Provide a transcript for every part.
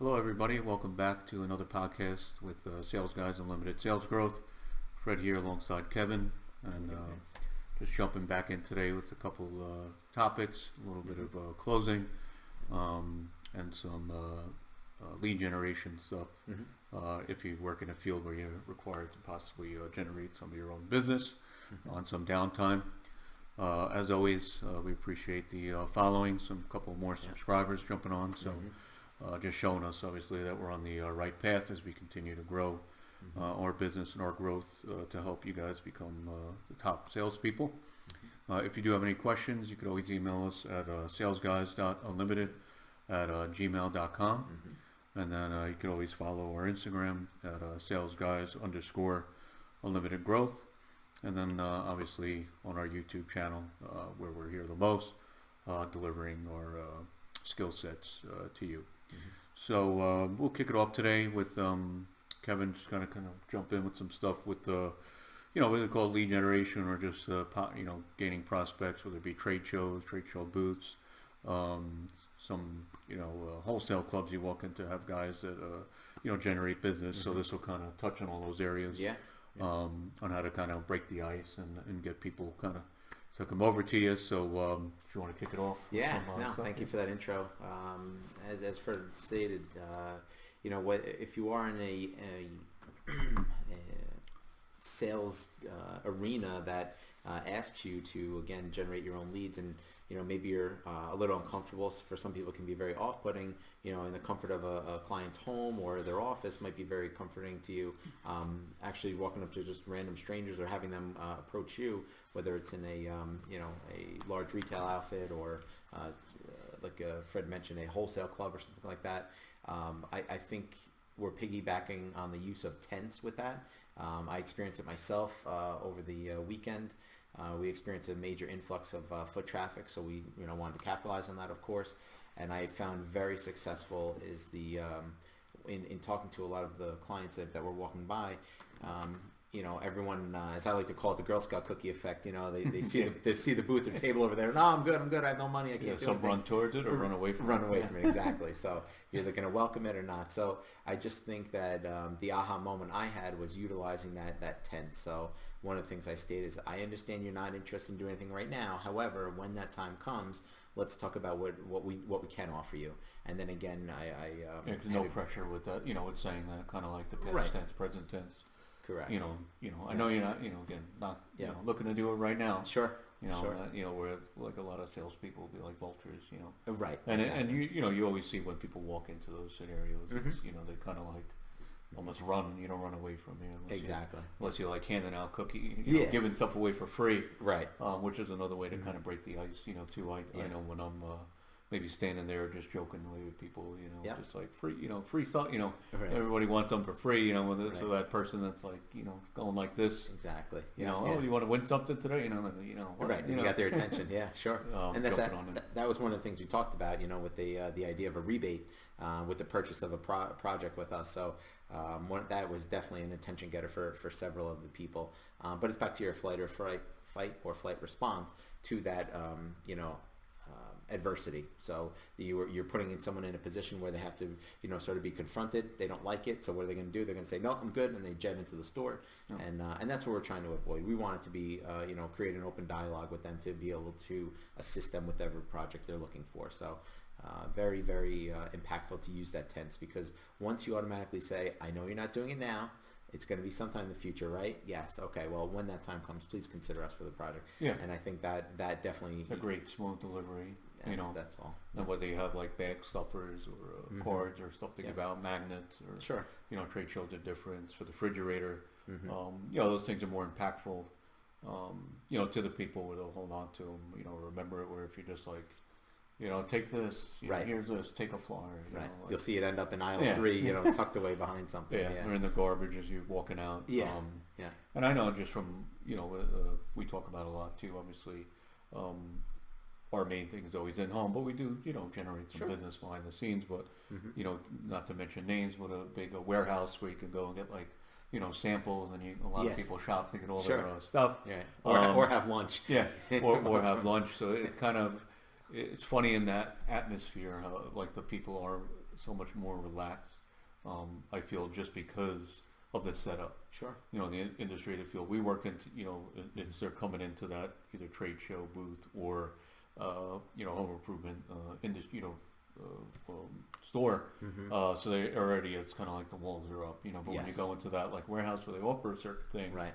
Hello, everybody. Welcome back to another podcast with Sales Guys Unlimited Sales Growth. Fred here alongside Kevin, and just jumping back in today with a couple topics, a little bit of closing, and some lead generation stuff. If you work in a field where you're required to possibly generate some of your own business on some downtime. As always, we appreciate the following, some couple more subscribers jumping on. So. Just showing us, obviously, that we're on the right path as we continue to grow our business and our growth to help you guys become the top salespeople. If you do have any questions, you could always email us at salesguys.unlimited@gmail.com. And then you can always follow our Instagram at salesguys_unlimitedgrowth. And then obviously on our YouTube channel where we're here the most, delivering our skill sets to you. So we'll kick it off today with Kevin just kind of jump in with some stuff with what they call lead generation, or just gaining prospects, whether it be trade show booths, some wholesale clubs you walk into have guys that generate business. So this will kind of touch on all those areas. On how to kind of break the ice and get people kind of to come over to you. So if you want to kick it off. Thank you for that intro. As Fred stated, if you are in a sales arena that asks you to, again, generate your own leads, and maybe you're a little uncomfortable. For some people, it can be very off-putting. In the comfort of a client's home or their office might be very comforting to you. Actually walking up to just random strangers or having them approach you, whether it's in a large retail outfit or like Fred mentioned, a wholesale club or something like that. I think we're piggybacking on the use of tents with that. I experienced it myself over the weekend. We experienced a major influx of foot traffic, so we wanted to capitalize on that, of course. And I found very successful is the in talking to a lot of the clients that were walking by. Everyone, as I like to call it, the Girl Scout cookie effect. They see they see the booth or table over there. No, I'm good. I have no money. I can't do some run towards it or run away from it. Run away from it, exactly. So you're either going to welcome it or not. So I just think that the aha moment I had was utilizing that tent. So one of the things I stated is, I understand you're not interested in doing anything right now. However, when that time comes, let's talk about what we can offer you. And then again, no pressure with that. With saying that, kind of like the past tense, present tense. Correct. I know you're not, again, not looking to do it right now. Sure. Where like a lot of salespeople will be like vultures. Right. And exactly. and you always see when people walk into those scenarios, it's, they kind of like almost run. You don't run away from you. Unless you're like handing out giving stuff away for free. Right. Which is another way to kind of break the ice. Too. I know when I'm maybe standing there just joking away with people, just like free, free stuff, Right. Everybody wants them for free, so that person that's like, going like this. Exactly. Oh, you want to win something today? Right. You got their attention. Yeah, sure. And that was one of the things we talked about, with the idea of a rebate with the purchase of a project with us. So that was definitely an attention getter for several of the people. But it's back to your fight or flight response to that, adversity. So you're putting someone in a position where they have to, sort of be confronted. They don't like it. So what are they going to do? They're going to say, no, I'm good. And they jet into the store. And that's what we're trying to avoid. We want it to be, create an open dialogue with them to be able to assist them with whatever project they're looking for. So very, very impactful to use that tense, because once you automatically say, I know you're not doing it now, it's going to be sometime in the future, right? Yes. Okay. Well, when that time comes, please consider us for the project. Yeah. And I think that definitely... It's a great smooth delivery. That's all. And whether you have like bag stuffers or cords or stuff to give out, magnets, or trade shows are different. For the refrigerator, those things are more impactful. To the people, where they'll hold on to them. Remember it. Where if you're just like, take this. Here's this. Take a flyer. You'll see it end up in aisle 3. Tucked away behind something. Or in the garbage as you're walking out. And I know just from we talk about a lot too. Obviously. Our main thing is always in home, but we do, generate some business behind the scenes. But not to mention names, but a big warehouse where you can go and get like, samples, and a lot of people shop to get all their stuff. Or have lunch. Or have lunch. So it's kind of, it's funny in that atmosphere how like the people are so much more relaxed. I feel just because of the setup. Sure. You know, in the industry, they feel we work into, you know, they're coming into that either trade show booth or, you know, home improvement industry, you know, store. So they already, it's kind of like the walls are up, you know. But when you go into that like warehouse where they offer certain things, Right.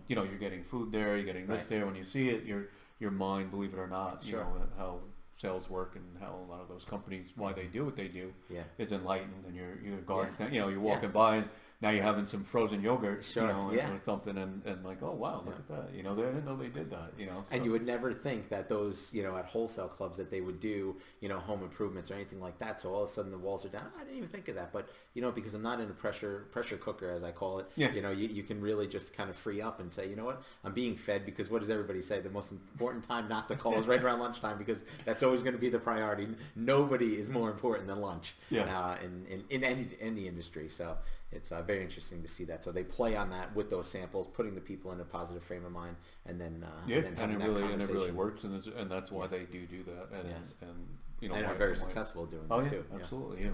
you know, you're getting food there, you're getting this there. When you see it, your mind, believe it or not, you know how sales work and how a lot of those companies, why they do what they do, is enlightened. And your guards, you know, you're walking by and now you're having some frozen yogurt, you know, or something, and like, oh wow, look at that, you know, they didn't know they did that, you know. So. And you would never think that those, you know, at wholesale clubs that they would do, you know, home improvements or anything like that. So all of a sudden the walls are down. I didn't even think of that, but you know, because I'm not in a pressure cooker, as I call it. You know, you can really just kind of free up and say, you know what, I'm being fed, because what does everybody say? The most important time not to call is right around lunchtime, because that's always going to be the priority. Nobody is more important than lunch. In any industry. So it's very interesting to see that. So they play on that with those samples, putting the people in a positive frame of mind, and then and it really works, and that's why they do that, and you know, and are very successful doing that too. Absolutely,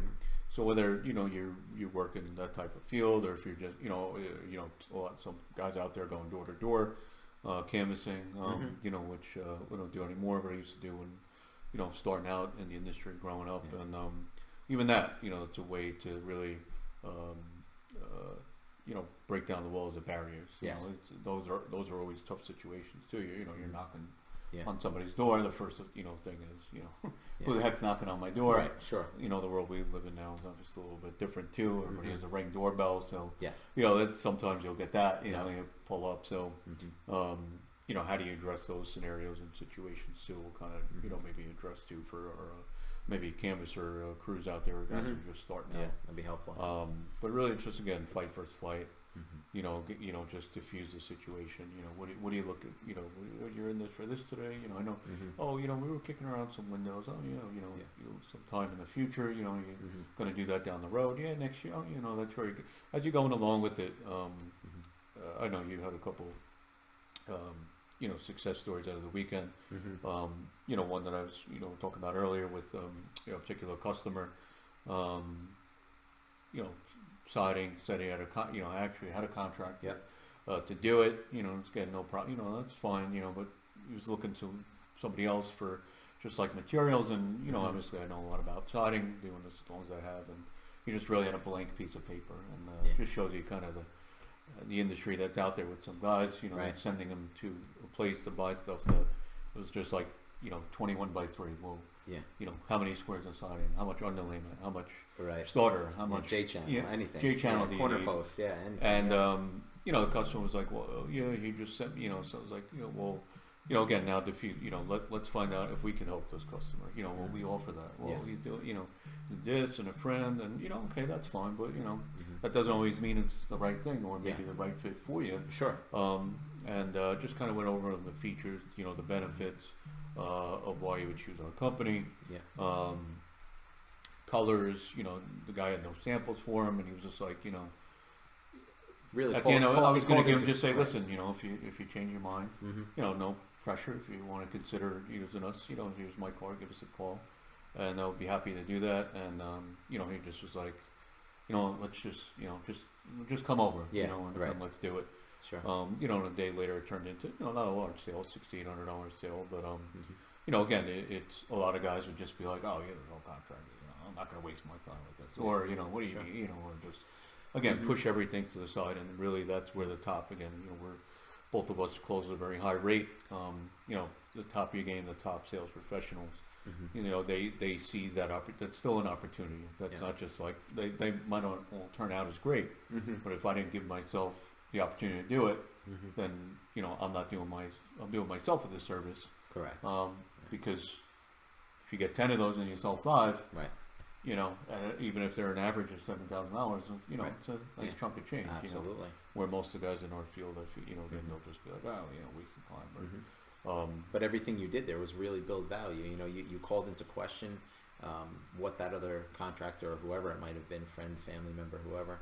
So whether you know you work in that type of field, or if you're just you know some guys out there going door to door, canvassing, you know, which we don't do anymore, but I used to do when you know starting out in the industry, growing up, and even that, you know, it's a way to really you know, break down the walls of barriers. You know, those are always tough situations too. You know, you're knocking on somebody's door. The first thing is, you know, who the heck's knocking on my door? Right. Sure. You know, the world we live in now is obviously a little bit different too. Everybody has a Ring doorbell, so you know, that's, sometimes you'll get that. You know, they pull up. So, you know, how do you address those scenarios and situations too? We'll kind of you know, maybe address too for our maybe canvasser crews out there, guys who are just starting out. That'd be helpful. But really, it's just again, fight first flight. You know, just diffuse the situation. You know, what do you look at? You know, you're in this for this today. You know, I know. Oh, you know, we were kicking around some windows. Oh, yeah, you know, sometime in the future. You know, you're going to do that down the road. Yeah, next year. Oh, you know, that's very good. As you're going along with it, I know you had a couple. You know, success stories out of the weekend. You know, one that I was, you know, talking about earlier with, you know, a particular customer, you know, siding, said he had you know, actually had a contract to do it. You know, it's getting no problem. You know, that's fine. You know, but he was looking to somebody else for just like materials, and you know, obviously I know a lot about siding, doing this as long as I have, and he just really had a blank piece of paper, and just shows you kind of the industry that's out there with some guys, you know, sending them to a place to buy stuff that was just like, you know, 21 by 3. Well, you know, how many squares of siding, how much underlayment, how much starter, how much J-channel, anything. J-channel, corner posts, anything. And you know, the customer was like, well, he just sent me, you know, so I was like, you know, well, you know, again, now you know, let's find out if we can help this customer. You know, well, we offer that. Well, he's doing, you know, this and a friend, and you know, okay, that's fine, but you know, that doesn't always mean it's the right thing or maybe the right fit for you. Sure. And just kind of went over the features, you know, the benefits of why you would choose our company. Colors, you know, the guy had no samples for him, and he was just like, you know, really. At the end, I was going to give him, just say, listen, you know, if you change your mind, you know, no pressure. If you want to consider using us, you know, here's my card, give us a call, and I'll be happy to do that. And you know, he just was like, you know, let's just, you know, just come over, you know, and let's do it. Sure. You know, and a day later it turned into, you know, not a large sale, $1,600 sale, but you know, again, it's a lot of guys would just be like, oh yeah, there's no contract, you know, I'm not going to waste my time with this, or you know, what do you mean, you know, or just again push everything to the side, and really that's where the top, again, you know, we're both of us close at a very high rate. You know, the top of your game, the top sales professionals, you know, they see that that's still an opportunity. That's not just like they might not all turn out as great, but if I didn't give myself the opportunity to do it, then you know, I'm doing myself a disservice. Correct. Because if you get 10 of those and you sell 5, you know, even if they're an average of $7,000, you know, it's a nice chunk of change. Absolutely. You know, where most of the guys in our field, you know, then they'll just be like, oh, you know, waste of time. But everything you did there was really build value. You know, you called into question what that other contractor or whoever it might have been, friend, family member, whoever,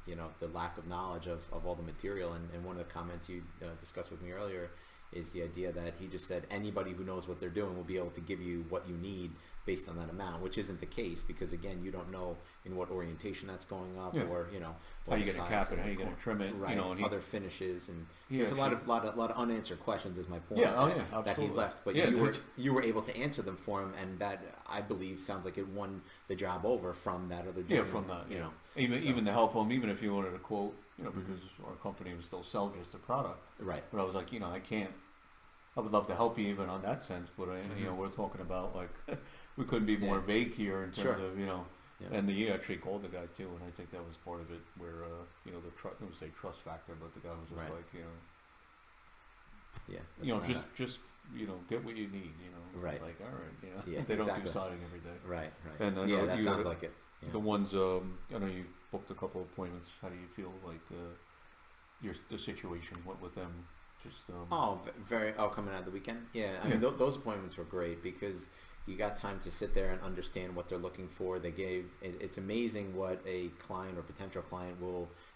you know, the lack of knowledge of all the material. And one of the comments you discussed with me earlier is the idea that he just said anybody who knows what they're doing will be able to give you what you need based on that amount, which isn't the case because again, you don't know in what orientation that's going up, or how you going to cap it, how you going to trim it, right? And other finishes, and there's a lot of unanswered questions. Is my point? That he left, but you were able to answer them for him, and that I believe sounds like it won the job over from that other gentleman. From that, even to help him, even if you wanted a quote, because our company was still selling just the product, right? But I was like, I can't. I would love to help you even on that sense, but we're talking about like we couldn't be more vague here in terms of and he actually called the guy too, and I think that was part of it where the I wouldn't say trust factor, but the guy was just like just get what you need, right? Like all right, they don't do siding every day, right? And that sounds like it. The ones I know you booked a couple of appointments. How do you feel like the situation? What with them? Just coming out of the weekend. I mean those appointments were great because you got time to sit there and understand what they're looking for. It's amazing what a client or potential client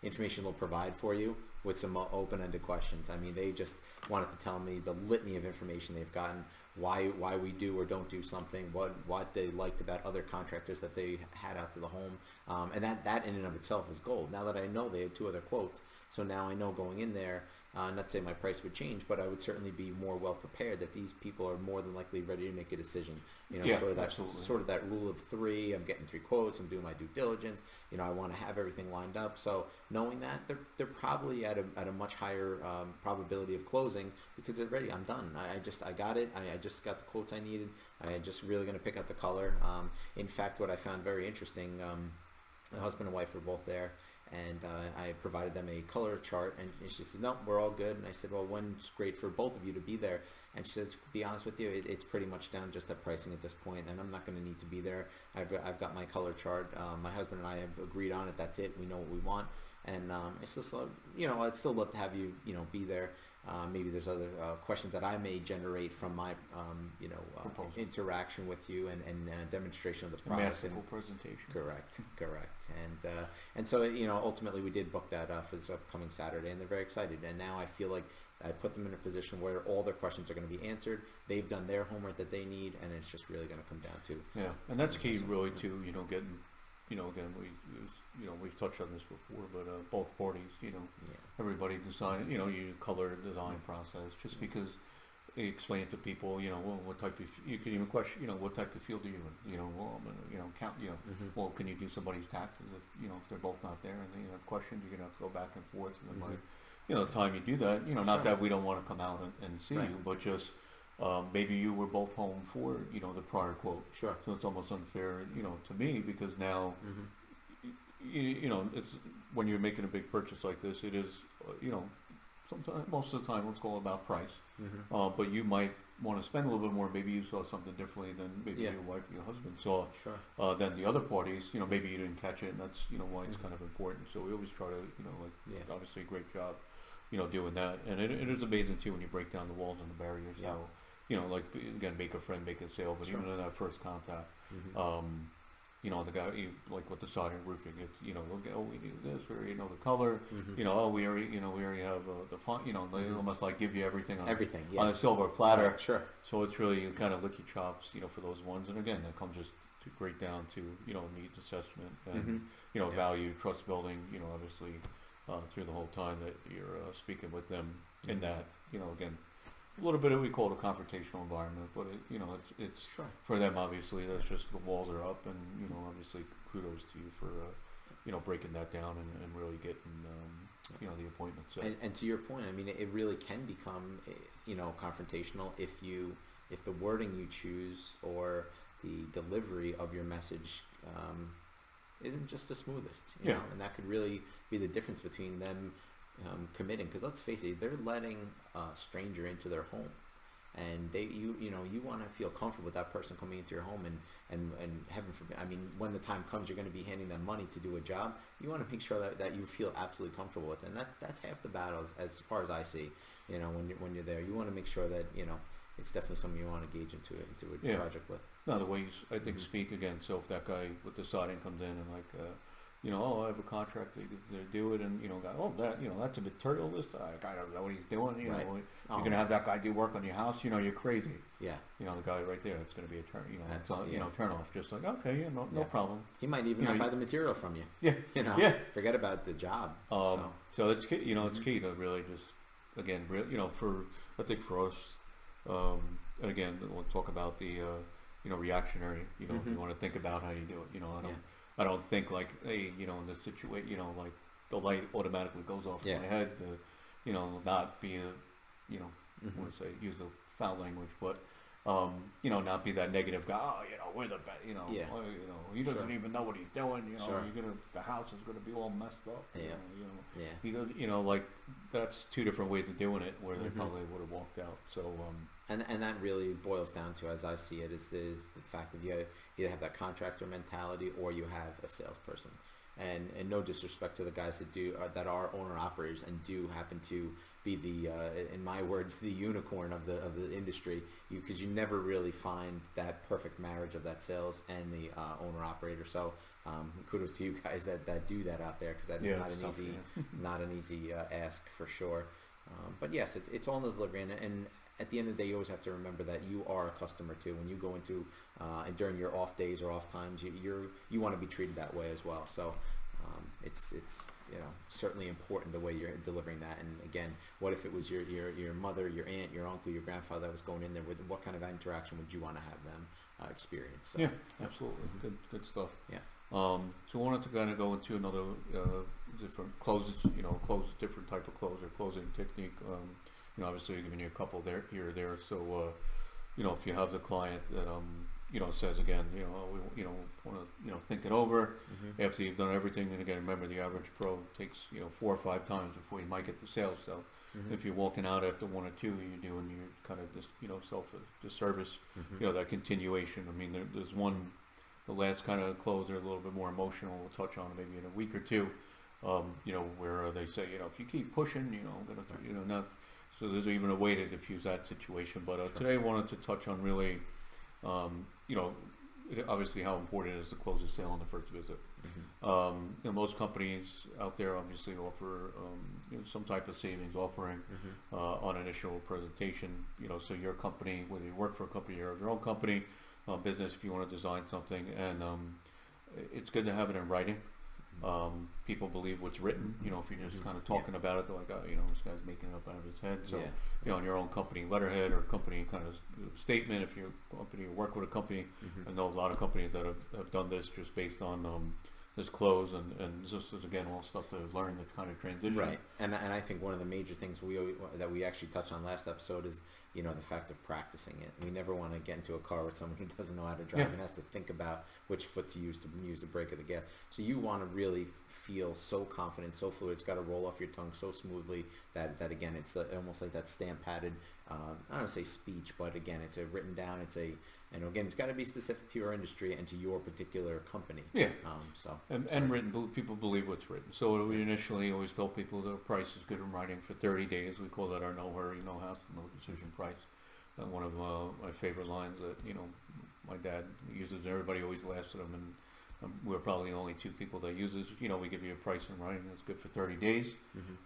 information will provide for you with some open-ended questions. I mean, they just wanted to tell me the litany of information they've gotten, why we do or don't do something, what they liked about other contractors that they had out to the home, and that in and of itself is gold. Now that I know they had 2 other quotes, so now I know going in there, not to say my price would change, but I would certainly be more well prepared that these people are more than likely ready to make a decision. Sort of that rule of 3. I'm getting 3 quotes. I'm doing my due diligence. I want to have everything lined up. So knowing that, they're probably at a much higher probability of closing because they're ready. I'm done. I got it. I just got the quotes I needed. I'm just really going to pick out the color. In fact, what I found very interesting, the husband and wife were both there. And I provided them a color chart, and she said, "No, we're all good." And I said, "Well, when's great for both of you to be there?" And she said, "To be honest with you, it's pretty much down just at pricing at this point, and I'm not going to need to be there. I've got my color chart. My husband and I have agreed on it. That's it. We know what we want." And it's just, I'd still love to have you, be there. Maybe there's other questions that I may generate from my, interaction with you and demonstration of the product. Masterful presentation. Correct. And so, ultimately we did book that for this upcoming Saturday, and they're very excited. And now I feel like I put them in a position where all their questions are going to be answered. They've done their homework that they need, and it's just really going to come down to. Yeah, and that's key really to, getting, again, we've touched on this before, but both parties, everybody design, you color design process, just because they explain it to people, what type of, you can even question, what type of field are you in, well, I'm gonna, count, well, can you do somebody's taxes if they're both not there and they have questions, you're gonna have to go back and forth, and then the time you do that, not that we don't want to come out and see you, but just, maybe you were both home for, the prior quote. Sure. So it's almost unfair, to me, because now, it's when you're making a big purchase like this, it is, sometimes, most of the time, it's all about price. But you might want to spend a little bit more. Maybe you saw something differently than maybe your wife or your husband saw. Sure. Than the other parties, maybe you didn't catch it, and that's, why it's kind of important. So we always try to, obviously, great job, doing that. And it is amazing too when you break down the walls and the barriers. Yeah. How, again, make a friend, make a sale. But even in that first contact, the guy, like with the siding roofing, it's, we need this, or, the color, we already have the font, they almost like give you everything on a silver platter. Right, sure. So it's really, you kind of lick your chops, for those ones. And again, that comes just great down to, needs assessment and, value, trust building, obviously, through the whole time that you're speaking with them in that, again, a little bit of, we call it a confrontational environment, but it's sure. For them, obviously, that's just the walls are up, and obviously kudos to you for breaking that down and really getting the appointment set. And to your point, I mean, it really can become confrontational if the wording you choose or the delivery of your message isn't just the smoothest, you know, and that could really be the difference between them committing, because let's face it, they're letting a stranger into their home, and you want to feel comfortable with that person coming into your home, and heaven forbid, I mean, when the time comes, you're going to be handing them money to do a job. You want to make sure that you feel absolutely comfortable with it, and that's half the battle as far as I see. When you're there, you want to make sure that it's definitely something you want to engage into a project with. No, the way you, I think, speak again. So if that guy with the siding comes in and oh, I have a contractor to do it, and guy, oh, that's a materialist. Guy doesn't know what he's doing. Right. You're gonna have that guy do work on your house. You're crazy. Yeah. The guy right there, it's gonna be a turn. That's, Turn off. Just like, okay, no problem. He might even not buy the material from you. Yeah. Yeah. Forget about the job. So it's key. It's key to really just, again, I think for us, and again, we'll talk about the reactionary. If you want to think about how you do it. I don't think like, hey, in this situation, like the light automatically goes off in my head to, not be a, I want to say, use a foul language, but, not be that negative guy. Oh, we're the best. He doesn't even know what he's doing. The house is gonna be all messed up. He doesn't. Like that's two different ways of doing it, where they probably would have walked out. So. And that really boils down to, as I see it, is the fact that you either have that contractor mentality or you have a salesperson. And no disrespect to the guys that are owner operators and do happen to be the, in my words, the unicorn of the industry, because you never really find that perfect marriage of that sales and the owner operator. So kudos to you guys that do that out there, because that is not an easy ask for sure. But yes, it's all in the delivery, and at the end of the day, you always have to remember that you are a customer too. When you go into and during your off days or off times, you want to be treated that way as well. So it's certainly important the way you're delivering that. And again, what if it was your mother, your aunt, your uncle, your grandfather that was going in there? What kind of interaction would you want to have them experience? So, yeah, absolutely. Good stuff. Yeah. So I wanted to kind of go into another different closes, different type of close or closing technique. Obviously giving you a couple there, here or there. So, if you have the client that, says again, we want to, think it over after you've done everything. And again, remember the average pro takes, 4 or 5 times before you might get the sale. So if you're walking out after 1 or 2, you're doing your kind of just, self-disservice, that continuation. I mean, there's one, the last kind of close are a little bit more emotional. We'll touch on it maybe in a week or two, where they say, if you keep pushing, not. So there's even a way to diffuse that situation. But today I wanted to touch on really, obviously how important it is to close a sale on the first visit. Most companies out there obviously offer some type of savings offering on initial presentation. So your company, whether you work for a company or your own company, business, if you want to design something, and it's good to have it in writing. People believe what's written. If you're just kind of talking about it, they're like, oh, this guy's making it up out of his head. So, on your own company letterhead or company kind of statement, if you're a company or work with a company, I know a lot of companies that have done this just based on this close, and this is again all stuff that I've learned that kind of transition. Right, and I think one of the major things that we actually touched on last episode is the fact of practicing it. We never want to get into a car with someone who doesn't know how to drive and has to think about which foot to use the brake or the gas. So you want to really feel so confident, so fluid. It's got to roll off your tongue so smoothly that again, it's almost like that stamp padded. I don't want to say speech, but again, it's a written down. And again, it's got to be specific to your industry and to your particular company. Yeah. And written, people believe what's written. So we initially always tell people the price is good in writing for 30 days. We call that our no hurry, no hassle, no decision price. One of my favorite lines that my dad uses. Everybody always laughs at him, and we're probably the only 2 people that use this. We give you a price in writing that's good for 30 days,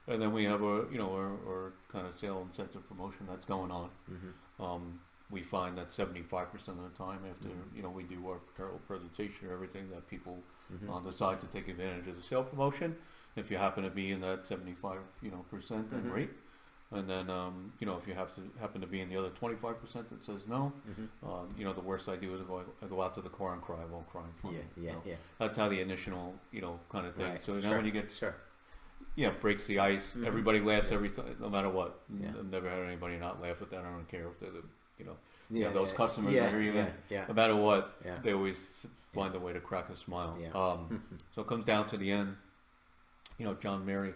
and then we have our kind of sale incentive promotion that's going on. We find that 75% of the time after we do our presentation or everything, that people decide to take advantage of the sale promotion. If you happen to be in that 75 percent, then great. And then if you happen to be in the other 25% that says no, the worst I do is I go out to the car and cry. I won't cry in front of them. Yeah. That's how the initial kind of thing. Right. So now when you get breaks the ice. Everybody laughs every time, no matter what. I've never had anybody not laugh at that. I don't care if they're those customers that are even, no matter what, they always find a way to crack a smile. So it comes down to the end. John Mary,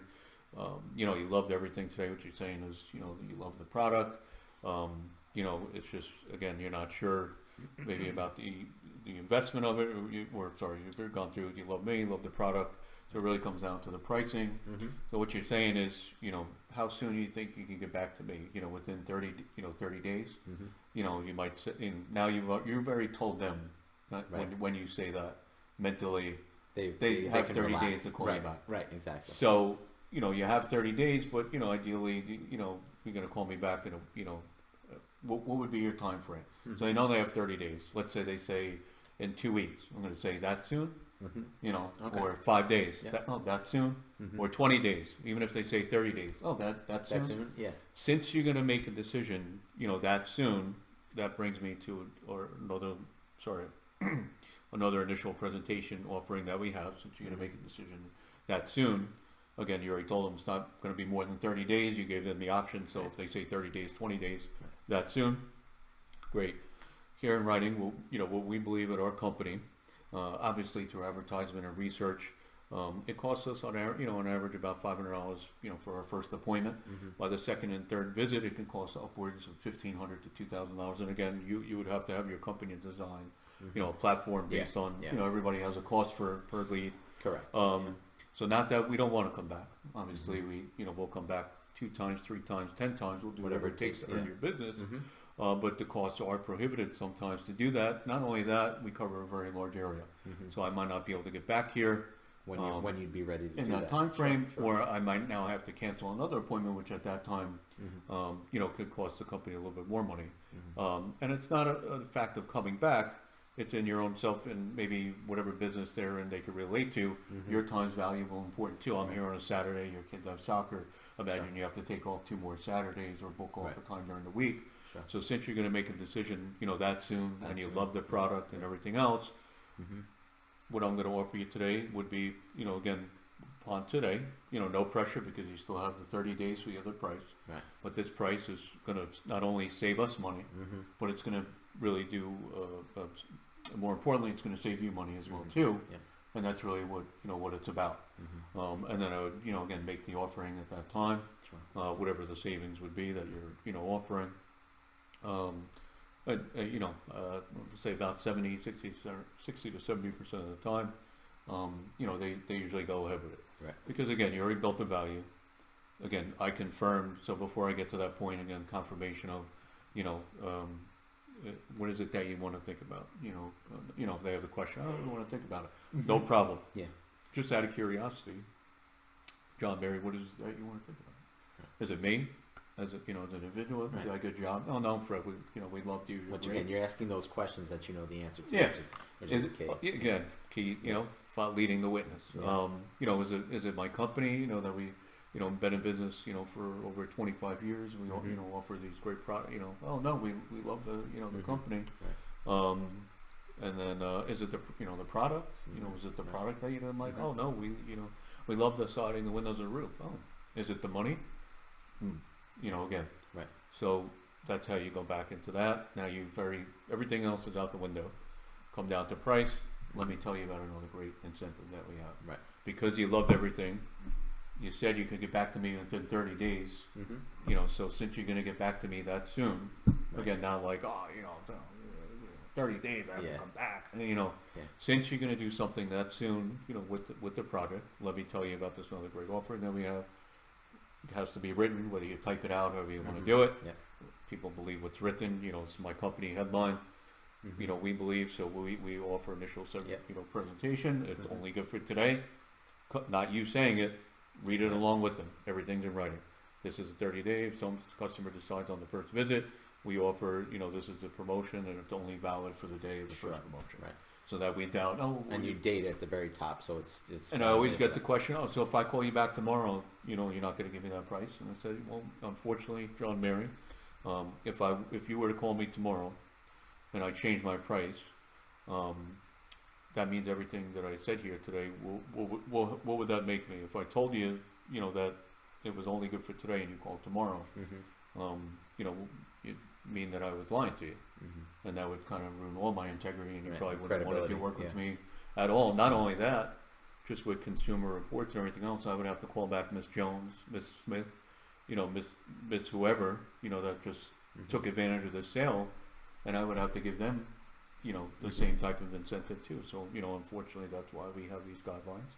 you loved everything today. What you're saying is, you love the product. It's just, again, you're not sure maybe about the investment of it, you've gone through, you love me, you love the product. So it really comes down to the pricing. So what you're saying is, how soon do you think you can get back to me? Within 30 days. You might say, now you've already told them when you say that mentally they have can 30 relax. days to call you Right, back. right, exactly. So, you have 30 days, but, ideally, you're going to call me back in what would be your time frame? So they know they have 30 days. Let's say they say in 2 weeks. I'm going to say that soon, Okay. or 5 days. Yeah. That soon, or 20 days. Even if they say 30 days. Oh, that soon. That soon? Yeah. Since you're going to make a decision, that soon, that brings me to another initial presentation offering that we have. Since you're going to make a decision that soon, again, you already told them it's not going to be more than 30 days. You gave them the option. So if they say 30 days, 20 days, that soon, great. Here in writing, what we believe at our company, obviously through advertisement and research, it costs us on average about $500, for our first appointment. By the second and third visit, it can cost upwards of $1,500 to $2,000. And again, you would have to have your company design, a platform based on, everybody has a cost per lead. Correct. So not that we don't want to come back. Obviously, we'll come back 2 times, 3 times, 10 times. We'll do whatever it takes to earn your business. But the costs are prohibited sometimes to do that. Not only that, we cover a very large area. So I might not be able to get back here when you'd be ready to in do that time frame, Sure. or I might now have to cancel another appointment, which at that time, could cost the company a little bit more money. And it's not a fact of coming back. It's in your own self and maybe whatever business they're in they could relate to. Your time's valuable and important too. I'm here on a Saturday, your kids have soccer. Imagine you have to take off 2 more Saturdays or book off a time during the week. Sure. So since you're going to make a decision, that soon, and you love the product and everything else, what I'm going to offer you today would be, again, upon today, no pressure because you still have the 30 days for the other price. Right. But this price is going to not only save us money, but it's going to really do, more importantly, it's going to save you money as well too. Yeah. And that's really what it's about. And then I would, again, make the offering at that time, Sure. whatever the savings would be that you're, offering. Say about 60 to 70% of the time, they usually go ahead with it. Right. Because again, you already built the value. Again, I confirmed, so before I get to that point, again, confirmation of, what is it that you want to think about? If they have the question, I don't want to think about it. No problem. Yeah. Just out of curiosity, John Barry, what is it that you want to think about? Is it me? As an individual, did I good job? Oh no, Fred, we loved you. Which again, you're asking those questions that you know the answer to, Yeah. which is key. Again, key, about leading the witness. Yeah. Is it my company, that we, been in business, for over 25 years. We, offer these great products, oh no, we love the, the company. Right. And then, is it the product? Is it the product that you didn't like? Oh no, we love the siding, the windows, and the roof. Oh, is it the money? Again. Right. So that's how you go back into that. Now everything else is out the window. Come down to price. Let me tell you about another great incentive that we have. Right. Because you loved everything, you said you could get back to me within 30 days. So since you're going to get back to me that soon, again, not like, 30 days I have to come back. Since you're going to do something that soon, with the project, let me tell you about this other great offer that we have. It has to be written, whether you type it out, however you want to do it. Yeah. People believe what's written. It's my company headline. We believe, so we offer initial presentation. It's only good for today. Not you saying it. Read it along with them. Everything's in writing. This is 30 days. If some customer decides on the first visit, we offer, this is a promotion, and it's only valid for the day of the first promotion. Right. So that we doubt. And you date at the very top, so it's. And I always get the question, so if I call you back tomorrow, you're not going to give me that price? And I said, well, unfortunately, John Mary, if you were to call me tomorrow, and I change my price, that means everything that I said here today. What would that make me? If I told you, that it was only good for today, and you called tomorrow, it mean that I was lying to you, and that would kind of ruin all my integrity, and you probably wouldn't want to work with me at all. Not only that, just with Consumer Reports and everything else, I would have to call back Miss Jones, Miss Smith, Miss whoever, that just took advantage of the sale, and I would have to give them, the same type of incentive too. So, unfortunately, that's why we have these guidelines.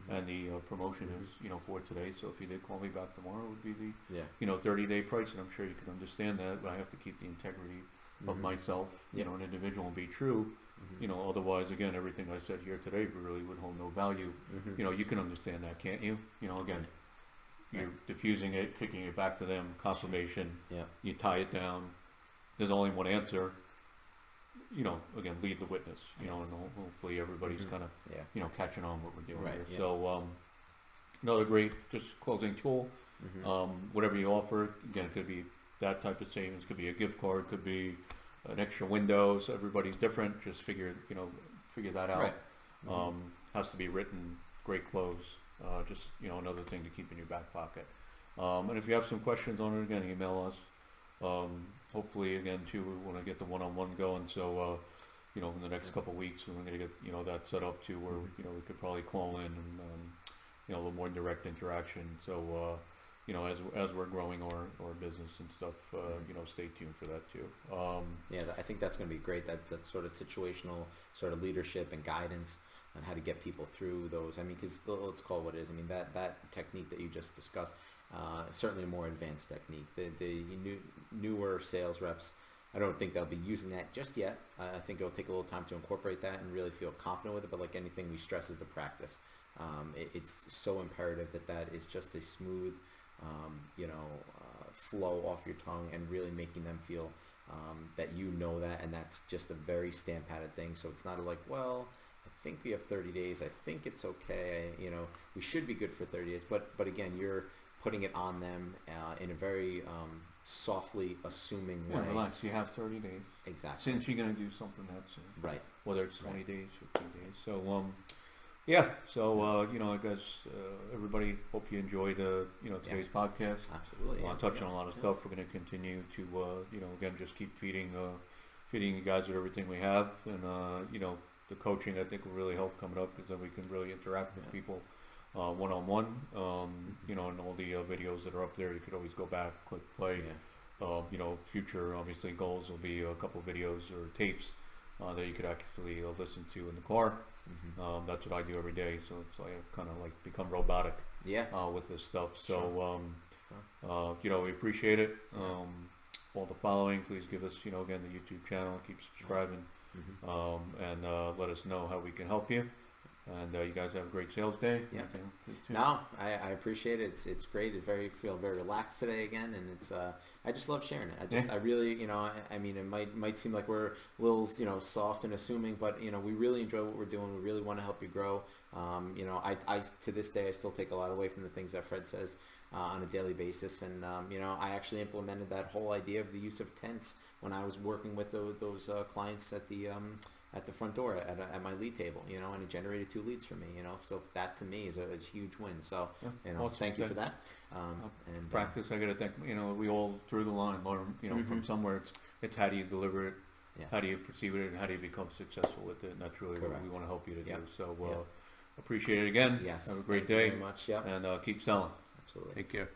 And the promotion is, for today. So if you did call me back tomorrow, it would be the, 30-day price. And I'm sure you can understand that. But I have to keep the integrity of myself, an individual, and be true. you know, otherwise, again, everything I said here today really would hold no value. You know, you can understand that, can't you? You know, again, you're diffusing it, kicking it back to them, confirmation. Yeah. You tie it down. There's only one answer. You know, again, lead the witness. You know, and hopefully everybody's kind of, you know, catching on what we're doing here. Yeah. So, another great just closing tool. Whatever you offer, again, it could be that type of savings, could be a gift card, could be an extra window. So everybody's different. Just figure that out. Right. Has to be written. Great close. Just, you know, another thing to keep in your back pocket. And if you have some questions on it, again, email us. Hopefully, again, too, we want to get the one-on-one going. So, you know, in the next couple of weeks, we're going to get, you know, that set up to where, you know, we could probably call in and, you know, a little more direct interaction. So, you know, as we're growing our business and stuff, you know, stay tuned for that too. Yeah, I think that's going to be great. That sort of situational sort of leadership and guidance on how to get people through those. I mean, because let's call it what it is. I mean, that technique that you just discussed, certainly a more advanced technique. The newer sales reps, I don't think they'll be using that just yet. I think it'll take a little time to incorporate that and really feel confident with it. But like anything, we stress is the practice. It's so imperative that is just a smooth, you know, flow off your tongue and really making them feel that you know that, and that's just a very stamp-padded thing. So it's not like, well, I think we have 30 days. I think it's okay. You know, we should be good for 30 days. But again, you're putting it on them in a very softly assuming way. Yeah, relax. You have 30 days. Exactly. Since you're going to do something that soon. Right. Whether it's 20 days, 15 days. So, yeah. So, you know, I guess everybody, hope you enjoyed, you know, today's podcast. Absolutely. Touching on a lot of stuff. We're going to continue to, you know, again, just keep feeding you guys with everything we have. And, you know, the coaching, I think, will really help coming up, because then we can really interact with people one-on-one. You know, and all the videos that are up there, you could always go back, click play. You know, future, obviously, goals will be a couple videos or tapes that you could actually listen to in the car. That's what I do every day, so it's like I kind of like become robotic with this stuff. So, you know, we appreciate it. All the following, please give us, you know, again, the YouTube channel, keep subscribing, and let us know how we can help you. And you guys have a great sales day. Yeah. No, I appreciate it. It's great. Feel very relaxed today again, and it's I just love sharing it. I really, you know, I mean, it might seem like we're a little, you know, soft and assuming, but you know, we really enjoy what we're doing. We really want to help you grow. You know, I to this day I still take a lot away from the things that Fred says on a daily basis, and you know, I actually implemented that whole idea of the use of tents when I was working with those clients at the front door at my lead table, you know, and it generated 2 leads for me, you know, so that to me is a huge win. So, you know, thank you for that. And practice, I got to think, you know, we all through the line learn, you know, from somewhere. It's how do you deliver it, how do you perceive it, and how do you become successful with it, and that's really what we want to help you to do. So, appreciate it again. Yes. Have a great Thank you day. very much. Yeah. And keep selling. Absolutely. Take care.